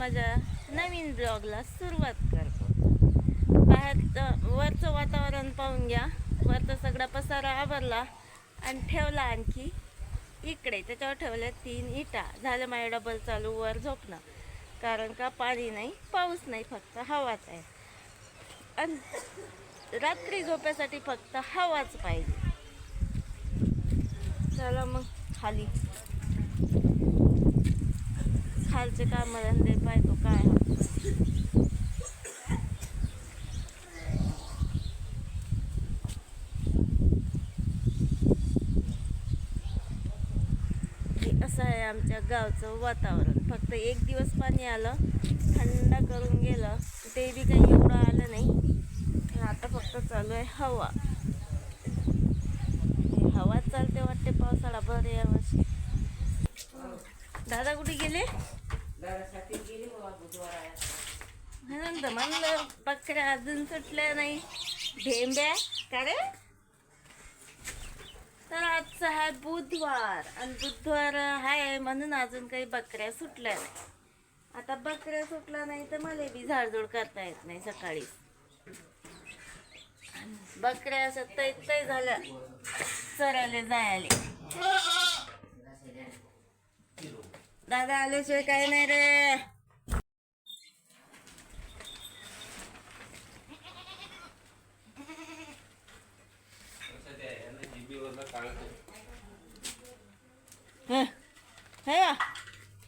माझ्या नवीन ब्लॉगला सुरुवात करतो. बाहेर वरचं वातावरण पाहून घ्या. वरचा सगळा पसारा आवरला आणि ठेवला आणखी इकडे. त्याच्यावर ठेवल्या 3 इटा. झालं माझ्या डबल चालू वर झोपणं. कारण का पाणी नाही, पाऊस नाही, फक्त हवाच आहे. आणि रात्री झोप्यासाठी फक्त हवाच पाहिजे. चला मग खाली खालचे कामधंदे पाहतो काय. असं आहे आमच्या गावचं वातावरण. फक्त एक दिवस पाणी आलं, थंड करून गेलं, ते बी काही एवढं आलं नाही. आता फक्त चालू आहे हवा. हवा चालते वाटते पावसाळा भर यावर्षी. दादा कुठे गेले? म्हणून तर म्हणलं बकऱ्या अजून सुटल्या नाही. ढेंब्या का रे? तर आजचा आहे बुधवार आणि बुधवार आहे म्हणून अजून काही बकऱ्या सुटल्या नाही. आता बकऱ्या सुटल्या नाही तर मला बी झाडझूड करता येत नाही सकाळी. बकऱ्या असं तै झाल्या चरायला जायले. दादा आल्याशिवाय काय नाही रे.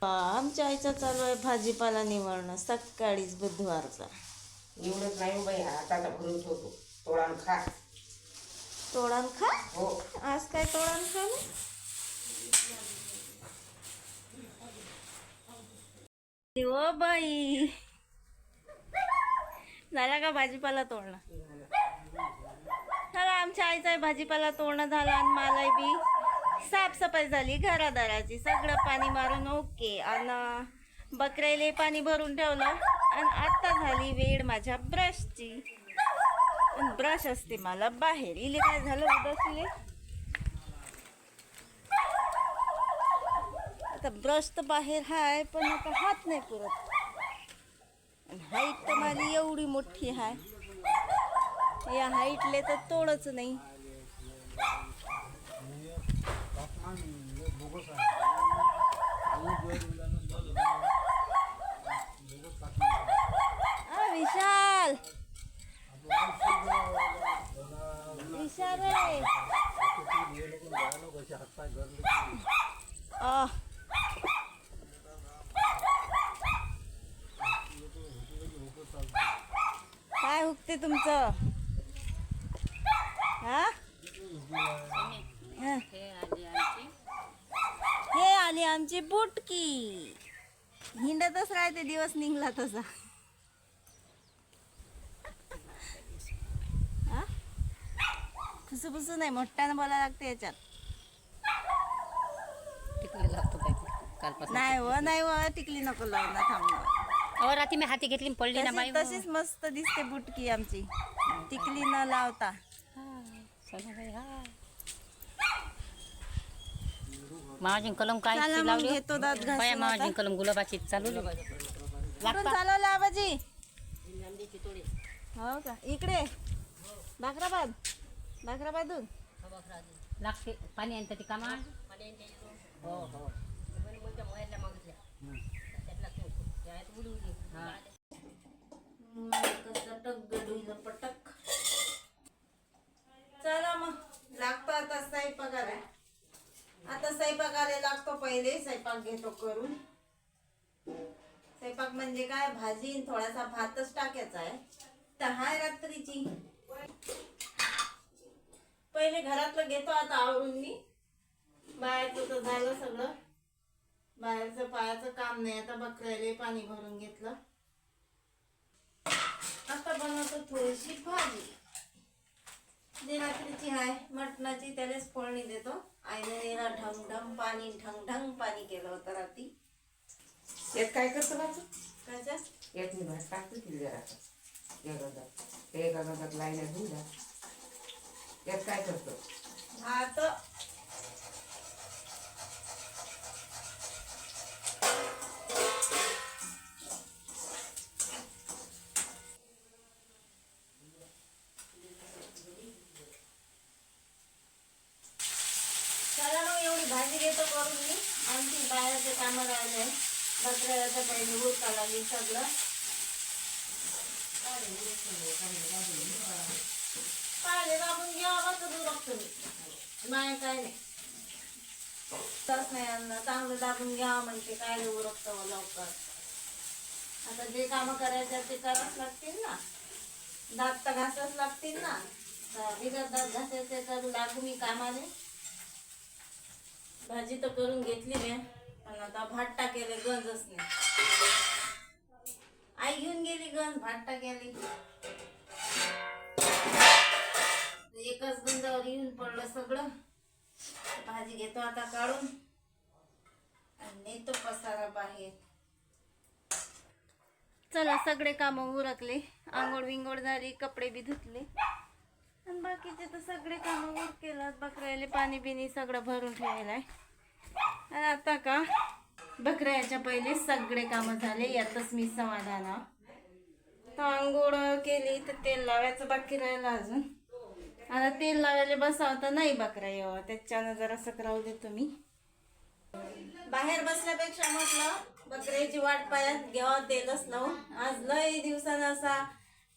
आमच्या आईचा चालू आहे भाजीपाला निवडणं सकाळीच बुधवारचा. एवढंच नाही बाई, आता भरून होतो. तोडान खा. तोडान खा? हो. आज काय तोडान खा? ओ बाई, झाला का भाजीपाला तोडणं? चला आमच्या आईचा भाजीपाला तोडणं झाला आणि मला बी साफसफाई झाली घरादाराची. सगळं पाणी मारून ओके. आणि बकऱ्याला पाणी भरून ठेवलं. आणि आता झाली वेळ माझ्या ब्रशची. ब्रश असते मला बाहेर. इले काय झालं उदासीले? आता ब्रश तर बाहेर हाय पण आता हात नाही पुरत. हाईट तर माझी एवढी मोठी हाय. या हाईटले तर तोडच नाही. विशाल विशाल रे. काय हुकते तुमचं? हा हे आली आमची बुटकी. हिंडतच राहते दिवस निघला तसा. फुसू नाही, मोठ्यानं बोलायला लागते याच्यात. टिकली लागतो कालपासून. नाही व टिकली नको लावून थांबणार. रात्री मी हाती घेतली पडली ना बाई. तशीच मस्त दिसते बुटकी आमची, टिकली न लावता. मामाजी कलम काय लावली? घेतो दात घासून. मामाजी कलम गुलाबाची चालू चालवलं आबाजी. हो का? इकडे बाकराबादून लागते पाणी आणतं ती कामा. हो हो. पटक. चला मग लागतो आता स्वयंपाकाला. आता स्वयंपाकाला लागतो. पहिले स्वयंपाक घेतो करून. स्वयंपाक म्हणजे काय, भाजी थोडासा भातच टाकायचा आहे. तर हाय रात्रीची. पहिले घरातलं घेतो आता आवरून मी. बाहेरचं तर झालं सगळं. बाहेरचं पायाचं काम नाही. आता बकऱ्याला पाणी भरून घेतलं. आता बनवतो थोडीशी भाजी. जी रात्रीची आहे मटणाची, त्यालाच फोडणी देतो. आईने ढंग पाणी पाणी केलं होतं रात्री. यात काय करतो माझं? त्याच्यात यात मी भात टाकतो की जरा. एका गजात लाईल्या धुला. यात काय करतो? भात भाजी घेतो करून मी आणखी बाहेरचे कामं राहिले बकऱ्याचं पहिले उरका लागेल सगळं पाहिले दाबून घ्यावा कसं बघतो मी नाही काय नाही तस नाही आणलं चांगलं दाबून घ्यावं म्हणजे काय उरकतं लवकर आता जे कामं करायचे ते करावंच लागतील ना दात तर घासाच लागतील ना बिगर दात घासायचे तर लागू मी कामाने भाजी तर करून घेतली मी पण आता भात टाकेले गंजच नाही आई घेऊन गेली गंज भात टाकेली एकच गंजावर येऊन पडलं सगळं भाजी घेतो आता काढून आणि नेतो पसारा बाहेर चला सगळे कामं उरकले आंघोळ विंगोळ झाली कपडे बी धुतले आणि बाकीचे तर सगळे कामं उर केलं बकऱ्याले पाणी बिनी सगळं भरून ठेवलेलं आहे आणि आता का बकऱ्याच्या पहिले सगळे कामं झाले यातच मी समाधान तर आंघोळ केली तर तेल लावायचं बाकी राहिलं अजून आता तेल लावायला बसावं तर नाही बकरा यावं त्याच्यानं जरा राहू देतो मी बाहेर बसल्यापेक्षा म्हटलं बकऱ्याची वाट पायात घ्यावं तेलच लावून आज लय दिवसानं असा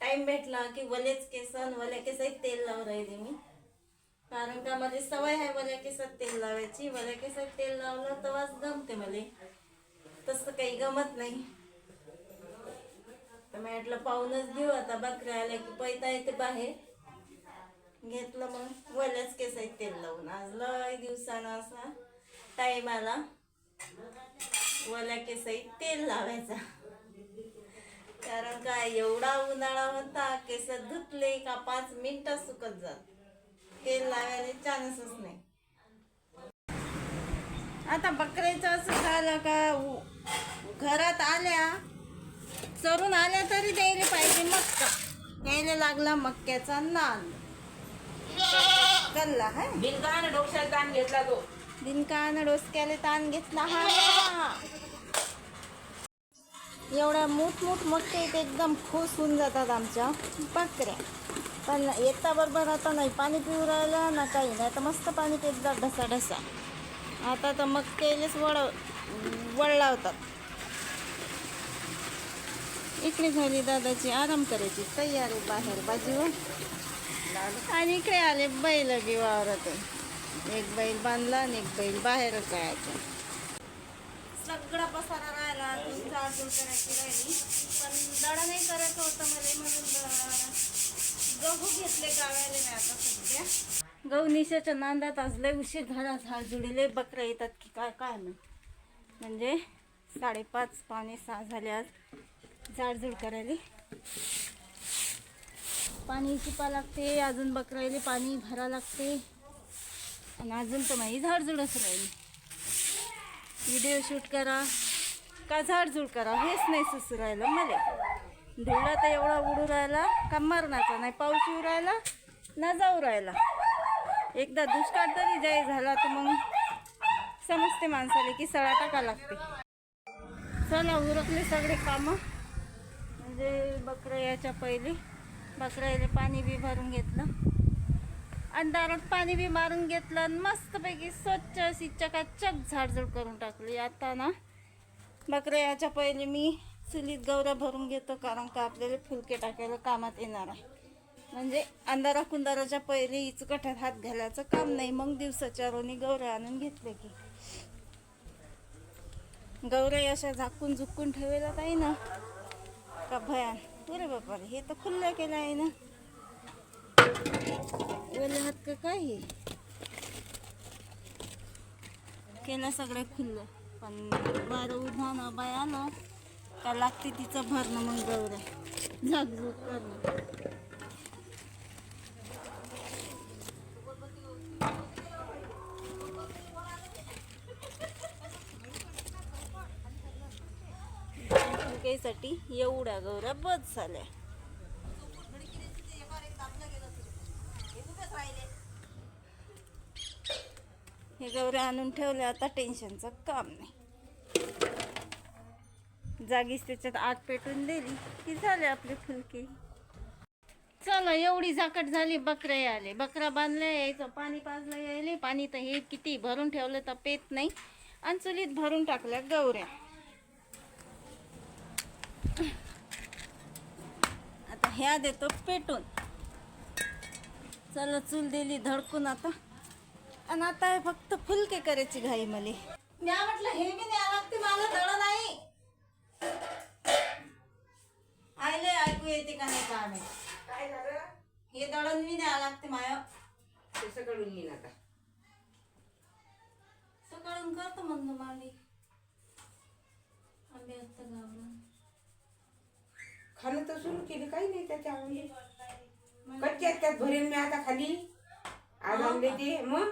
टाइम भेटला की वलेच केसन वल्या केसात तेल लावून राहिले मी कारण का माझी सवय आहे वल्या केसात तेल लावायची वल्या केसात तेल लावलं तेव्हाच गमते मला तसं काही गमत नाही तर म्हटलं पाहूनच घेऊ आता बकऱ्या आल्या की पैता येते बाहेर घेतलं मग वल्याच केसात तेल लावून आज लय दिवसानं असा टाइम आला वल्या केसात तेल लावायचा कारण काय एवढा उन्हाळा होता केस धुतले का 5 मिनिटात सुकत जात तेल लावायला चान्सच नाही आता बकऱ्याचं असं झालं का घरात आल्या चरून आल्या तरी द्यायला पाहिजे मक्का द्यायला लागला मक्याचा नाद कल्ला है बिनकान डोक्याला ताण घेतला तो बिनकान डोसक्याला ताण घेतला हा एवढ्या मोठे ते एकदम खुश होऊन जातात आमच्या बकऱ्या पण येता बरोबर आता नाही पाणी पिऊ राहिलं ना काही नाही आता मस्त पाणी पितात ढसा आता तर मग केलेच वळला होतात इकडे झाली दादाची आराम करायची तयारी बाहेर बाजूवर आणि इकडे आले बैल बी वावरातून एक बैल बांधला आणि एक बैल बाहेरच जायचं सगळा पसारा राहिला झाडझूड करायची राहिली पण दडा नाही करायचं होतं मला म्हणून गहू घेतले गावायला नाही आता सध्या गहू निशाच्या नांदात आज लय उशीर झाला झाडझुडीले बकऱ्या येतात की काय काय म्हणजे 5:30 पावणे 6 झाले आज झाडझूड करायला पाणी चिपा लागते अजून बकऱ्याला पाणी भरा लागते आणि अजून तर माझी झाडझुडच राहिली व्हिडिओ शूट करा का झाडझूड करा हेच नाही सुसू राहिलं मला धुळा तर एवढा उडू राहिला का मरणाचा नाही पाऊस येऊ राहिला ना जाऊ राहिला एकदा दुष्काळ तरी जाई झाला तर मग समजते माणसाला की सळा टाका लागते चला उरकले सगळे कामं म्हणजे बकऱ्या याच्या पहिले बकऱ्याला पाणी बी भरून घेतलं आणि दारात पाणी बी मारून घेतलं आणि मस्तपैकी स्वच्छ अशी चकाचक झाडझूड करून टाकली आता ना बकऱ्या याच्या पहिले मी चुलीत गौऱ्या भरून घेतो कारण का आपल्याला फुलके टाकायला कामात येणार आहे म्हणजे अंधारा कुंदाराच्या पहिले इचकटात हात घालायचं काम नाही मग दिवसाच्या रोनी गौऱ्या आणून घेतले की गौऱ्या अशा झाकून झुकून ठेवायला काही ना का भयान अरे बापा हे तर खुल्लं केलं आहे ना ओले हात का काय केलं सगळं खुल्लं पण वारं उधानं बायानं का लागते तिचं भरणं मग गौऱ्या झाकझूक करणं फुलकेसाठी एवढ्या गौऱ्या बस झाल्या हे गौऱ्या आणून ठेवल्या आता टेन्शनचं काम नाही जागीच त्याच्यात आग पेटून दिली की झाले आपले फुलके चला एवढी झाकट झाली, बकरे आले, बकरा बांधले, यायचं पाणी पाजलं, यायले पाणी तर हे किती भरून ठेवलं तर पेत नाही, आणि चुलीत भरून टाकल्या गौऱ्या. आता ह्या देतो पेटून. चला चूल दिली धडकून आता, आणि आता हे फक्त फुलके करायची घाई मले. मी म्हटलं हे बी न्या लागते मला, दळ नाही आयले, ऐकू येते का नाही का आम्ही. काय झालं? हे दळण बी न्या लागते माय. ते सगळं येईन आता. सकाळून करतो म्हणलं मामी आम्ही आता गावला. खाणं तर सुरू केली, काही नाही त्याच्यामध्ये. कच्चे त्यात भरेन मी आता खाली. आज आणले ते, मग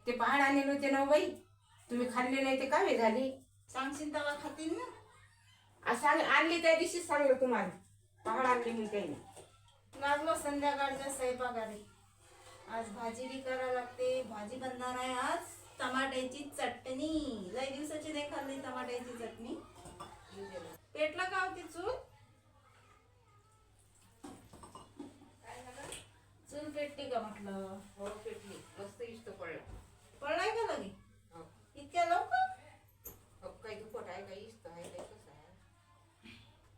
ते पहाड आणले होते ना बाई, तुम्ही खाल्ले नाही ते कावे झाले. सांगशील तेव्हा खातील ना. असं आणले त्या दिवशीच सांगलं तुम्हाला, पहाड आणले मी काही नाही. लागलो संध्याकाळच्या स्वयंपाकाने. आज भाजी बी करावं लागते. भाजी बनणार आहे आज टमाट्याची चटणी. लय दिवसाची नाही खाल्ली टमाट्याची चटणी. पेटला का होती चूल? चूल पेटली का म्हटलं? हो